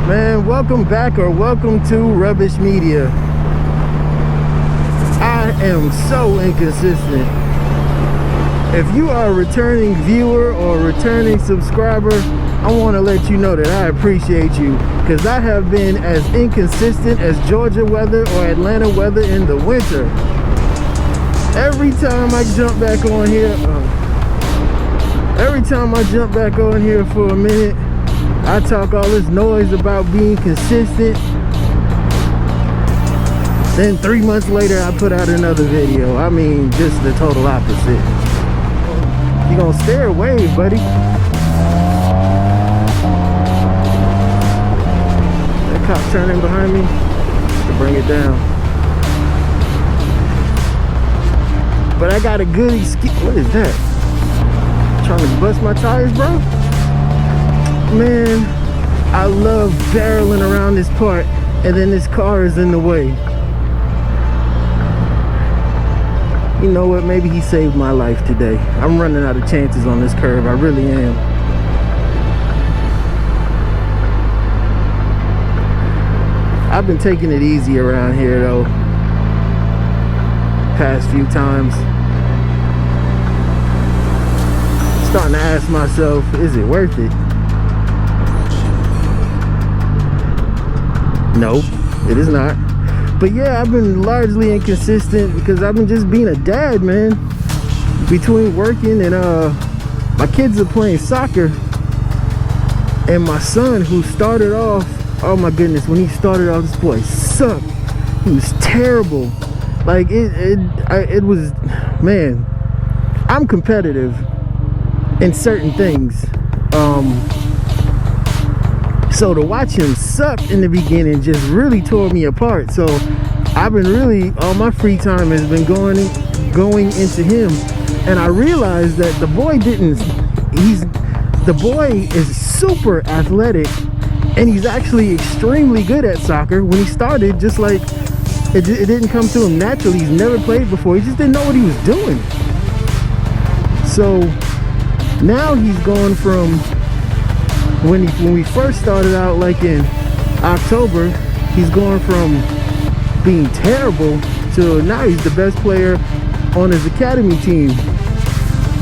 Man, welcome back or welcome to Rubbish Media. I am so inconsistent. If you are a returning viewer or a returning subscriber, I want to let you know that I appreciate you, because I have been as inconsistent as Georgia weather or Atlanta weather in the winter. Every time I jump back on here, for a minute, I talk all this noise about being consistent. Then 3 months later, I put out another video. I mean, just the total opposite. You gonna stare or wave, buddy? That cop turning behind me to bring it down. But I got a good excuse. What is that? Trying to bust my tires, bro? Man, I love barreling around this part, and then this car is in the way. You know what? Maybe he saved my life today. I'm running out of chances on this curve. I really am. I've been taking it easy around here, though, past few times. Starting to ask myself, is it worth it? No, it is not. But yeah, I've been largely inconsistent because I've been just being a dad, man. Between working and my kids are playing soccer, and my son, who started off, oh my goodness, when he started off, this boy sucked. He was terrible. Like it was, man. I'm competitive in certain things. So to watch him suck in the beginning just really tore me apart. So I've been really, all my free time has been going into him. And I realized that the boy is super athletic, and he's actually extremely good at soccer. When he started, just like it didn't come to him naturally. He's never played before. He just didn't know what he was doing. So now he's gone from when we first started out, like in October, he's gone from being terrible to now he's the best player on his academy team.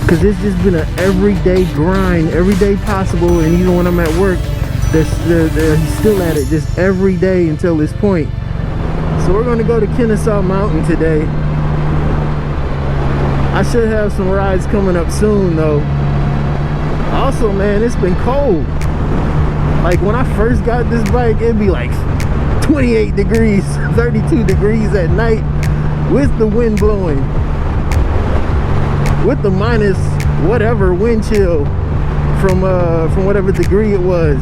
Because it's just been an everyday grind, every day possible, and even when I'm at work, he's still at it just every day until this point. So we're going to go to Kennesaw Mountain today. I should have some rides coming up soon, though. Also, man, it's been cold. Like when I first got this bike, it'd be like 28 degrees, 32 degrees at night with the wind blowing, with the minus whatever wind chill from whatever degree it was.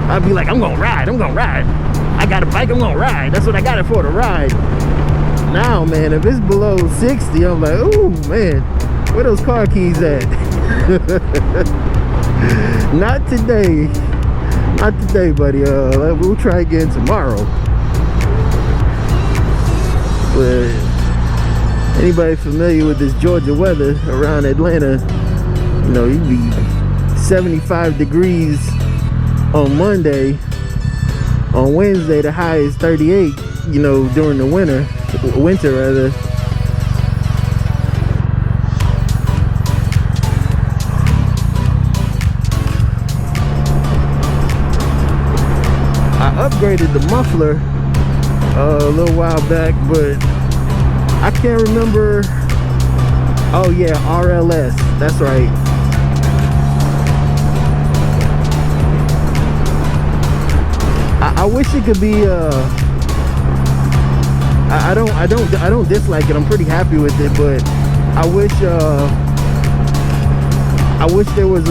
I'd be like, I'm gonna ride. I got a bike, I'm gonna ride. That's what I got it for, to ride. Now, man, if it's below 60, I'm like, ooh, man, where those car keys at? Not today, buddy. We'll try again tomorrow. But anybody familiar with this Georgia weather around Atlanta, you know, you'd be 75 degrees on Monday. On Wednesday, the high is 38, you know, during the winter rather. I upgraded the muffler a little while back, but I can't remember. Oh yeah, RLS, that's right. I wish it could be I don't dislike it. I'm pretty happy with it, but I wish there was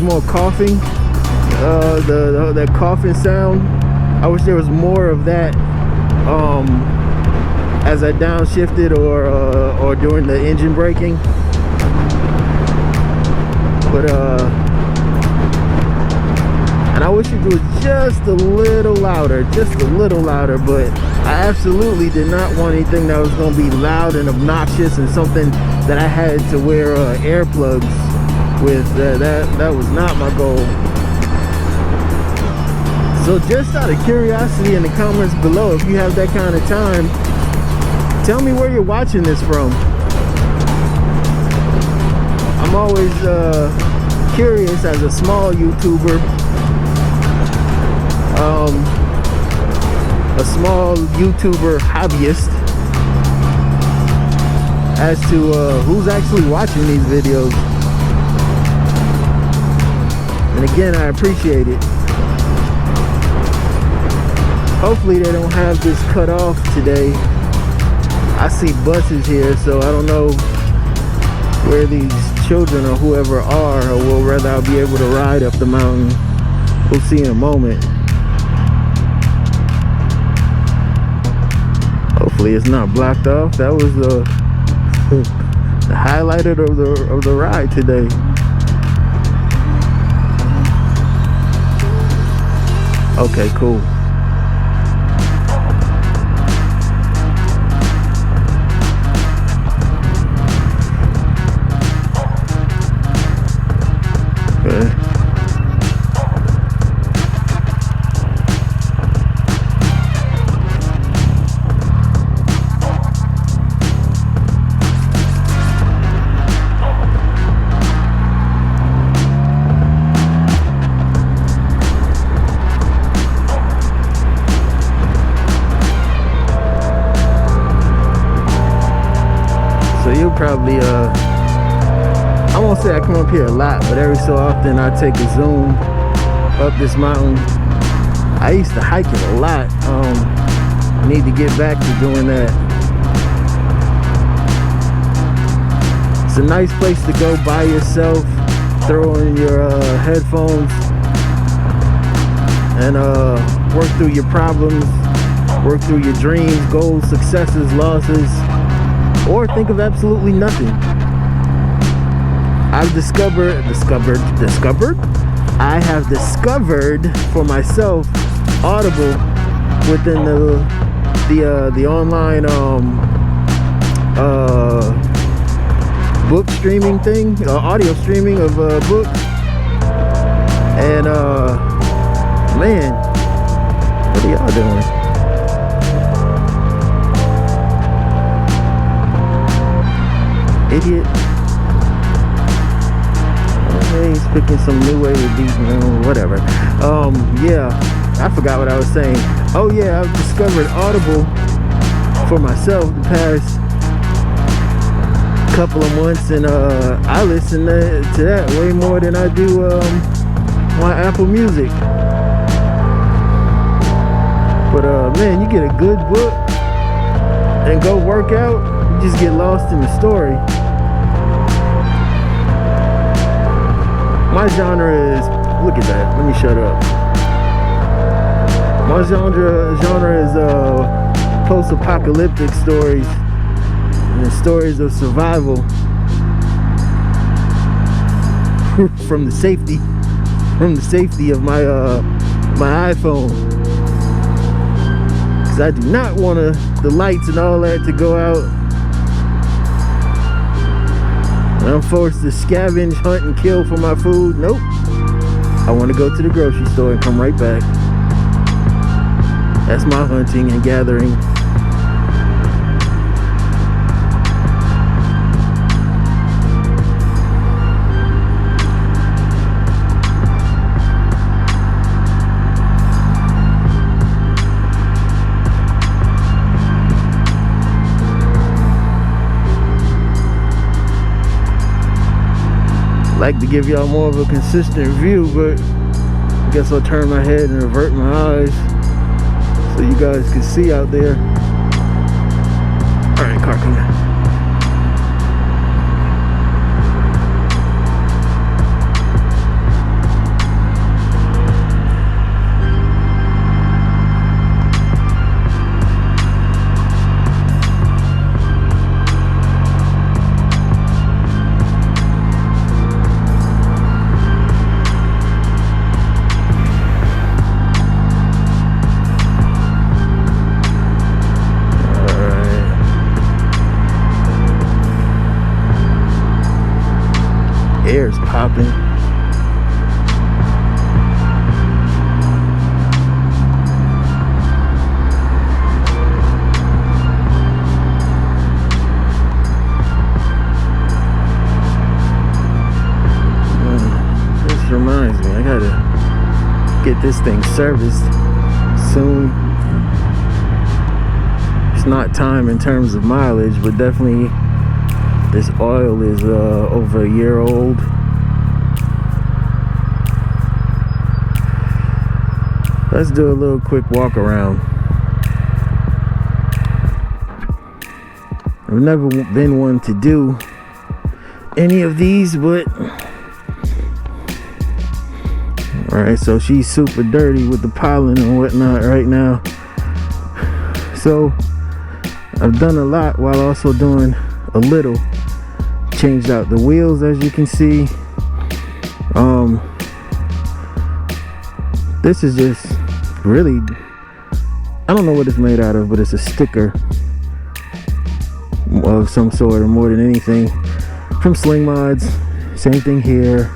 more coughing. That coughing sound. I wish there was more of that as I downshifted or during the engine braking. But and I wish it was just a little louder, but I absolutely did not want anything that was going to be loud and obnoxious and something that I had to wear earplugs with. That was not my goal. So just out of curiosity, in the comments below, if you have that kind of time, tell me where you're watching this from. I'm always curious as a small YouTuber, a small YouTuber hobbyist, as to who's actually watching these videos. And again, I appreciate it. Hopefully they don't have this cut off today. I see buses here, so I don't know where these children or whoever are, or whether I'll be able to ride up the mountain. We'll see in a moment. Hopefully it's not blocked off. That was the highlight of the ride today. Okay, cool. Okay. So you'll probably I won't say I come up here a lot, but every so often I take a zoom up this mountain. I used to hike it a lot. Need to get back to doing that. It's a nice place to go by yourself, throw in your headphones, and work through your problems, work through your dreams, goals, successes, losses, or think of absolutely nothing. I've discovered I have discovered for myself Audible within the online book streaming thing, audio streaming of books. And man, what are y'all doing? Idiot. He's picking some new way with these, whatever. Yeah, I forgot what I was saying. Oh yeah, I've discovered Audible for myself the past couple of months, and I listen to that way more than I do my Apple Music. But man, you get a good book and go work out, you just get lost in the story. My genre is, look at that, let me shut up. My genre is post-apocalyptic stories and stories of survival from the safety of my my iPhone. Cause I do not want the lights and all that to go out. I'm forced to scavenge, hunt, and kill for my food. Nope. I want to go to the grocery store and come right back. That's my hunting and gathering. Like to give y'all more of a consistent view, but I guess I'll turn my head and avert my eyes so you guys can see out there. Alright, car, come here. Air's popping. get this thing serviced soon. It's not time in terms of mileage, but definitely this oil is over a year old. Let's do a little quick walk around. I've never been one to do any of these, but alright, so she's super dirty with the pollen and whatnot right now. So I've done a lot while also doing a little. Changed out the wheels, as you can see. This is just really, I don't know what it's made out of, but it's a sticker of some sort, or more than anything, from Sling Mods. Same thing here.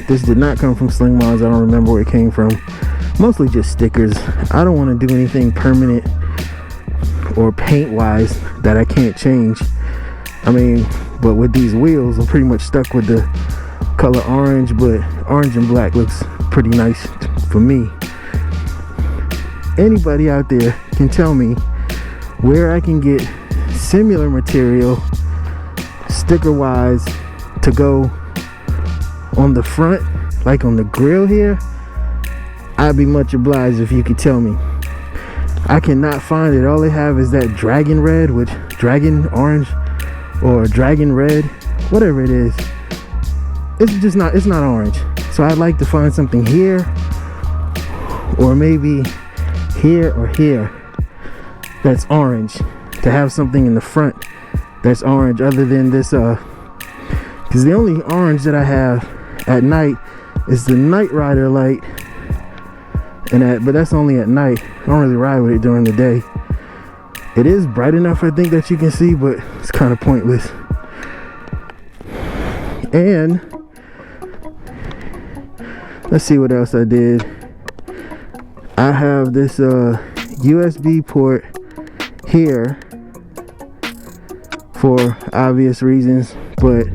This did not come from Sling Mods. I don't remember where it came from. Mostly just stickers. I don't want to do anything permanent or paint wise that I can't change. I mean, but with these wheels, I'm pretty much stuck with the color orange, but orange and black looks pretty nice for me. Anybody out there can tell me where I can get similar material, sticker wise, to go on the front, like on the grill here. I'd be much obliged if you could tell me. I cannot find it. All they have is that dragon red, which dragon orange or dragon red, whatever it is. It's just not, it's not orange. So I'd like to find something here, or maybe here or here, that's orange, to have something in the front that's orange, other than this because the only orange that I have at night is the Night Rider light, and but that's only at night. I don't really ride with it during the day. It is bright enough, I think, that you can see, but it's kind of pointless. And let's see what else I did. I have this USB port here for obvious reasons, but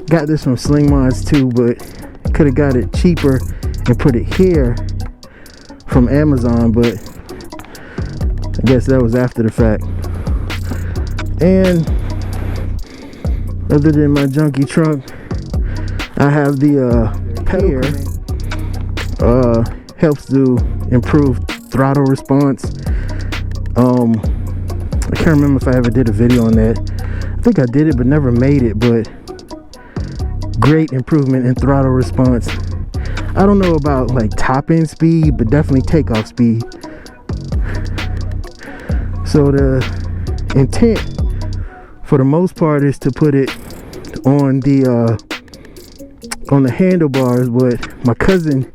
got this from Sling Mods too, but could have got it cheaper and put it here from Amazon, but I guess that was after the fact. And other than my junky trunk, I have the pedal helps to improve throttle response. I can't remember if I ever did a video on that. I think I did it but never made it, but great improvement in throttle response. I don't know about like top end speed, but definitely takeoff speed. So the intent for the most part is to put it on the handlebars, but my cousin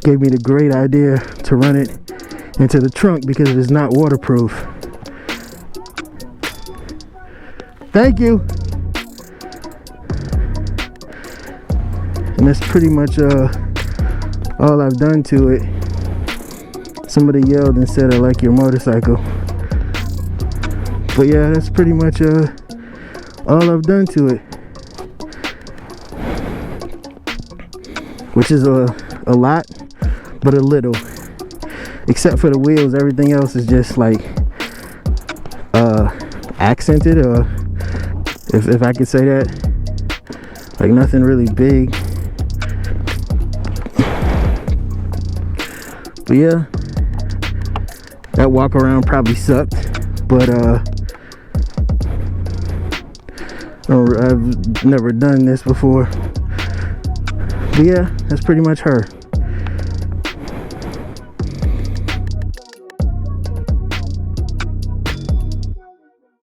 gave me the great idea to run it into the trunk because it is not waterproof. Thank you. And that's pretty much all I've done to it. Somebody yelled and said, "I like your motorcycle." But yeah, that's pretty much all I've done to it, which is a lot, but a little. Except for the wheels, everything else is just like accented, or if I could say that, like nothing really big. But yeah, that walk around probably sucked, but I've never done this before. But yeah, that's pretty much her.